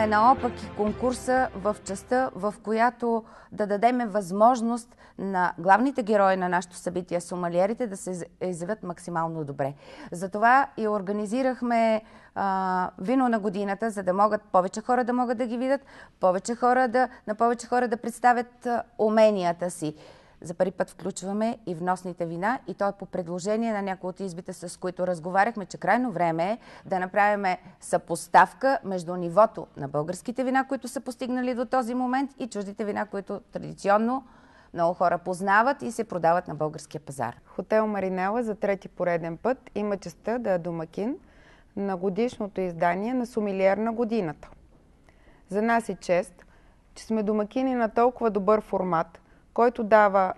сме наопаки конкурса в частта, в която да дадем възможност на главните герои на нашето събитие, сомелиерите, да се изявят максимално добре. Затова и организирахме вино на годината, за да могат повече хора да могат да ги видят, повече хора да представят уменията си. За първи път включваме и вносните вина, и то е по предложение на някои от избите, с които разговаряхме, че крайно време е да направим съпоставка между нивото на българските вина, които са постигнали до този момент, и чуждите вина, които традиционно много хора познават и се продават на българския пазар. Хотел Маринела за трети пореден път има честта да е домакин на годишното издание на Сомелиер на годината. За нас е чест, че сме домакини на толкова добър формат, който дава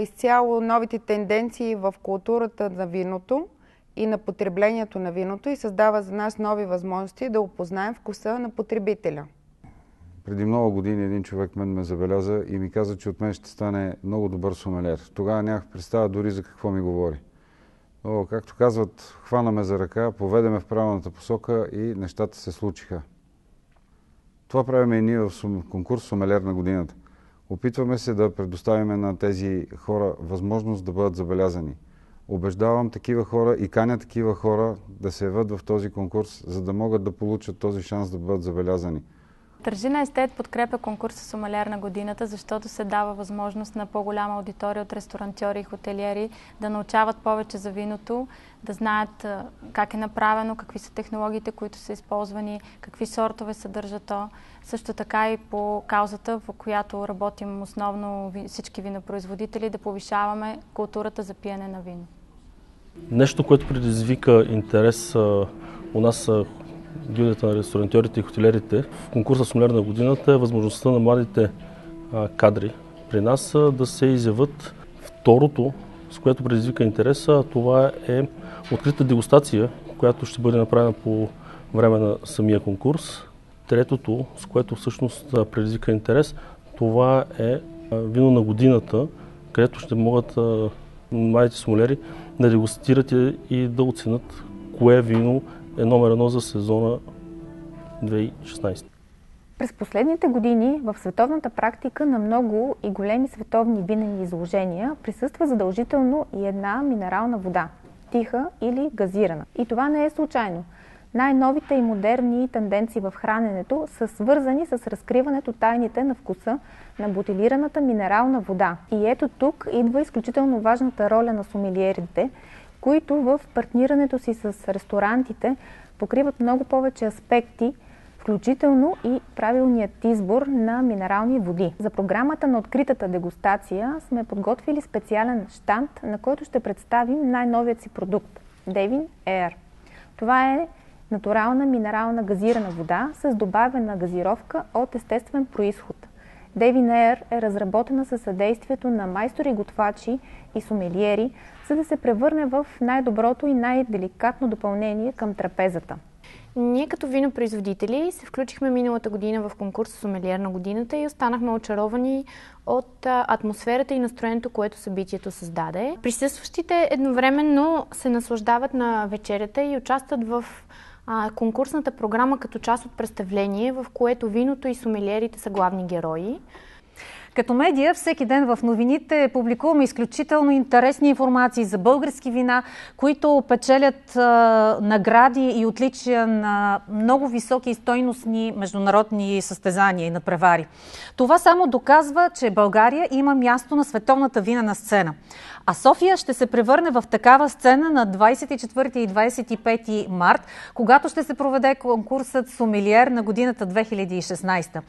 изцяло новите тенденции в културата на виното и на потреблението на виното и създава за нас нови възможности да опознаем вкуса на потребителя. Преди много години един човек ме забеляза и ми каза, че от мен ще стане много добър сомелиер. Тогава нямах представа дори за какво ми говори. Но, както казват, хвана ме за ръка, поведе ме в правилната посока и нещата се случиха. Това правим и ние в конкурс Сомелиер на годината. Опитваме се да предоставим на тези хора възможност да бъдат забелязани. Убеждавам такива хора и каня такива хора да се явят в този конкурс, за да могат да получат този шанс да бъдат забелязани. Тържина Естет подкрепя конкурса Сомелиер на годината, защото се дава възможност на по-голяма аудитория от ресторантьори и хотелиери да научават повече за виното, да знаят как е направено, какви са технологиите, които са използвани, какви сортове съдържа то. Също така и по каузата, в която работим основно всички винопроизводители, да повишаваме културата за пиене на вино. Нещо, което предизвика интерес у нас гилдията на ресторантьорите и хотелиерите в конкурса Сомелиер на годината е възможността на младите кадри при нас да се изявят. Второто, с което предизвика интереса, това е открита дегустация, която ще бъде направена по време на самия конкурс. Третото, с което всъщност предизвика интерес, това е вино на годината, където ще могат младите сомелиери да дегустират и да оценят кое вино е номер 1 за сезона 2016. През последните години в световната практика на много и големи световни винени изложения присъства задължително и една минерална вода – тиха или газирана. И това не е случайно. Най-новите и модерни тенденции в храненето са свързани с разкриването тайните на вкуса на бутилираната минерална вода. И ето тук идва изключително важната роля на сомелиерите, които в партнирането си с ресторантите покриват много повече аспекти, включително и правилният избор на минерални води. За програмата на откритата дегустация сме подготвили специален щанд, на който ще представим най-новият си продукт – Devin Air. Това е натурална минерална газирана вода с добавена газировка от естествен происход. Devin Air е разработена със съдействието на майстори, готвачи и сомелиери, за да се превърне в най-доброто и най-деликатно допълнение към трапезата. Ние като винопроизводители се включихме миналата година в конкурса Сомелиер на годината и останахме очаровани от атмосферата и настроението, което събитието създаде. Присъстващите едновременно се наслаждават на вечерята и участват в конкурсната програма като част от представление, в което виното и сомелиерите са главни герои. Като медия всеки ден в новините публикуваме изключително интересни информации за български вина, които печелят награди и отличия на много високи и стойностни международни състезания и надпревари. Това само доказва, че България има място на световната винена сцена. А София ще се превърне в такава сцена на 24 и 25 март, когато ще се проведе конкурсът Сомелиер на годината 2016.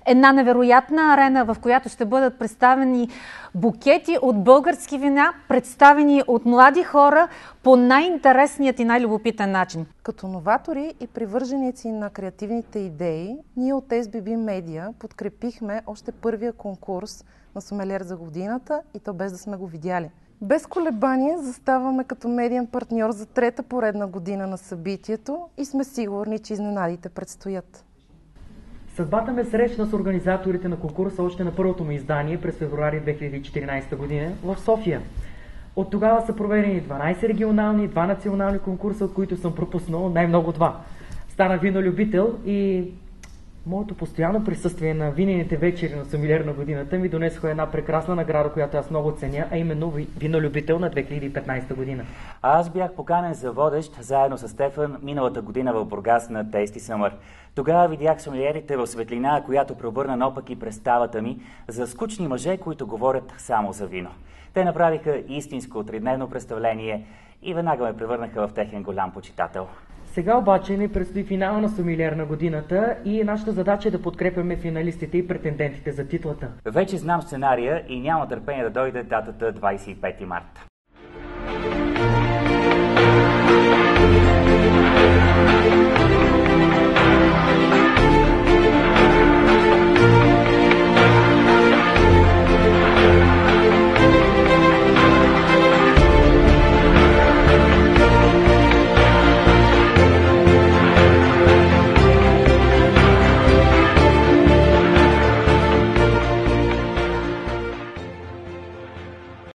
Една невероятна арена, в която ще бъдат представени букети от български вина, представени от млади хора по най-интересният и най-любопитен начин. Като новатори и привърженици на креативните идеи, ние от SBB Media подкрепихме още първия конкурс на Сомелиер за годината и то без да сме го видяли. Без колебание заставаме като медиен партньор за трета поредна година на събитието и сме сигурни, че изненадите предстоят. Съдбата ме срещна с организаторите на конкурса още на първото му издание през февруари 2014 година в София. От тогава са проведени 12 регионални и 2 национални конкурса, от които съм пропуснал най-много 2. Станах винолюбител и Моето постоянно присъствие на винените вечери на сомелиер на годината ми донесоха една прекрасна награда, която аз много ценя, а именно винолюбител на 2015 година. Аз бях поканен за водещ заедно с Стефан миналата година в Бургас на Tasty Summer. Тогава видях сомелиерите в светлина, която преобърна наопаки представата ми за скучни мъже, които говорят само за вино. Те направиха истинско тридневно представление и веднага ме превърнаха в техен голям почитател. Сега обаче ни предстои финала на сомелиер на годината и нашата задача е да подкрепяме финалистите и претендентите за титлата. Вече знам сценария и няма търпение да дойде датата 25 марта.